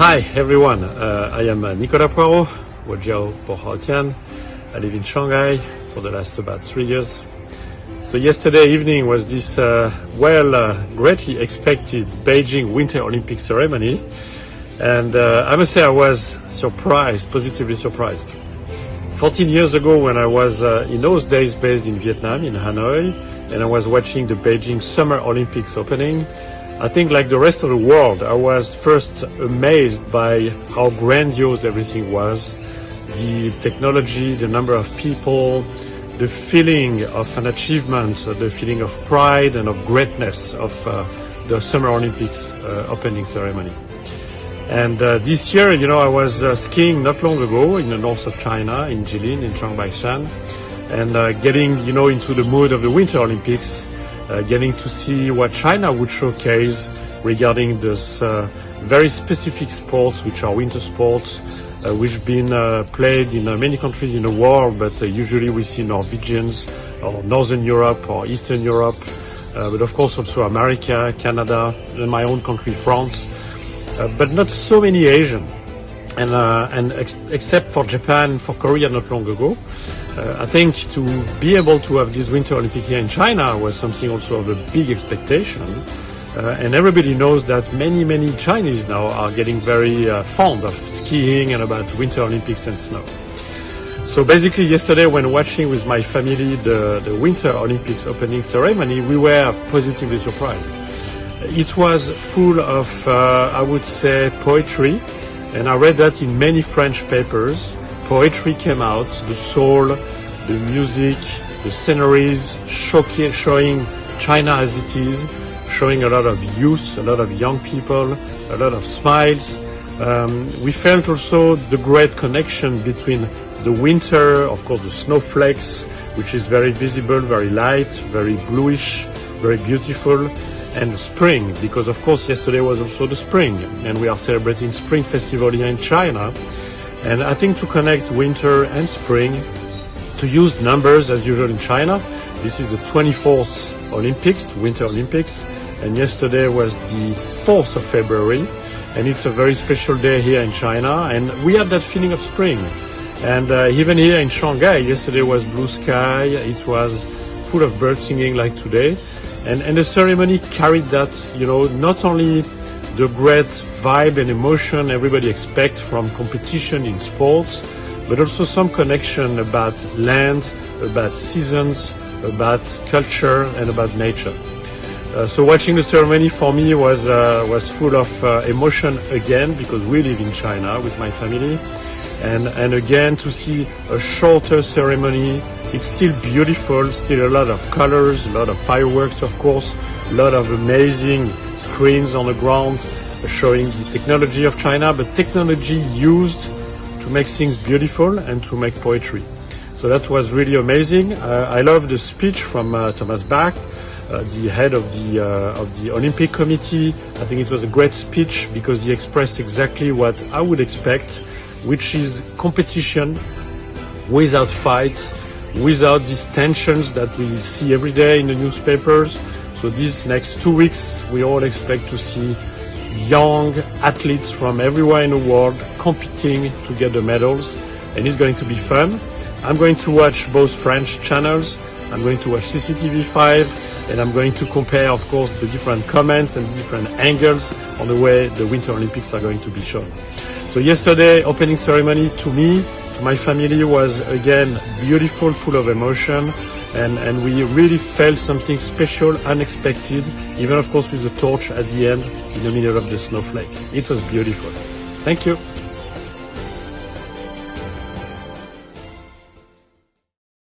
Hi everyone, I am Nicolas Poirot, Wojiao Pohaotian. I live in Shanghai for the last about 3 years. So yesterday evening was this greatly expected Beijing Winter Olympics ceremony, and I must say I was surprised, positively surprised. 14 years ago, when I was in those days based in Vietnam, in Hanoi, and I was watching the Beijing Summer Olympics opening, I think like the rest of the world, I was first amazed by how grandiose everything was, the technology, the number of people, the feeling of an achievement, the feeling of pride and of greatness of the Summer Olympics opening ceremony. And this year, I was skiing not long ago in the north of China, in Jilin, in Chiangmai-shan, and getting, into the mood of the Winter Olympics, getting to see what China would showcase regarding this very specific sports, which are winter sports, which have been played in many countries in the world, but usually we see Norwegians or Northern Europe or Eastern Europe, but of course also America, Canada, and my own country, France, but not so many Asian. And except for Japan, for Korea not long ago, I think to be able to have this Winter Olympic here in China was something also of a big expectation. And everybody knows that many Chinese now are getting very fond of skiing and about Winter Olympics and snow. So basically yesterday when watching with my family the Winter Olympics opening ceremony, we were positively surprised. It was full of, I would say, poetry. And I read that in many French papers. Poetry came out, the soul, the music, the sceneries, showing China as it is, showing a lot of youth, a lot of young people, a lot of smiles. We felt also the great connection between the winter, of course the snowflakes, which is very visible, very light, very bluish, very beautiful, and spring, because of course yesterday was also the spring, and we are celebrating Spring Festival here in China. And I think to connect winter and spring, to use numbers as usual in China, this is the 24th Olympics, Winter Olympics, and yesterday was the 4th of February, and it's a very special day here in China, and we had that feeling of spring. And even here in Shanghai, yesterday was blue sky, it was full of birds singing like today. And the ceremony carried that, not only the great vibe and emotion everybody expects from competition in sports, but also some connection about land, about seasons, about culture, and about nature. So watching the ceremony for me was full of emotion again, because we live in China with my family. And again, to see a shorter ceremony, it's still beautiful, still a lot of colors, a lot of fireworks, of course, a lot of amazing screens on the ground showing the technology of China, but technology used to make things beautiful and to make poetry. So that was really amazing. I love the speech from Thomas Bach, the head of the Olympic Committee. I think it was a great speech because he expressed exactly what I would expect, which is competition without fights, without these tensions that we see every day in the newspapers. So these next 2 weeks, we all expect to see young athletes from everywhere in the world competing to get the medals, and it's going to be fun. I'm going to watch both French channels. I'm going to watch CCTV5, and I'm going to compare, of course, the different comments and the different angles on the way the Winter Olympics are going to be shown. So yesterday, opening ceremony to me, to my family, was again beautiful, full of emotion, and we really felt something special, unexpected, even of course with the torch at the end in the middle of the snowflake. It was beautiful. Thank you.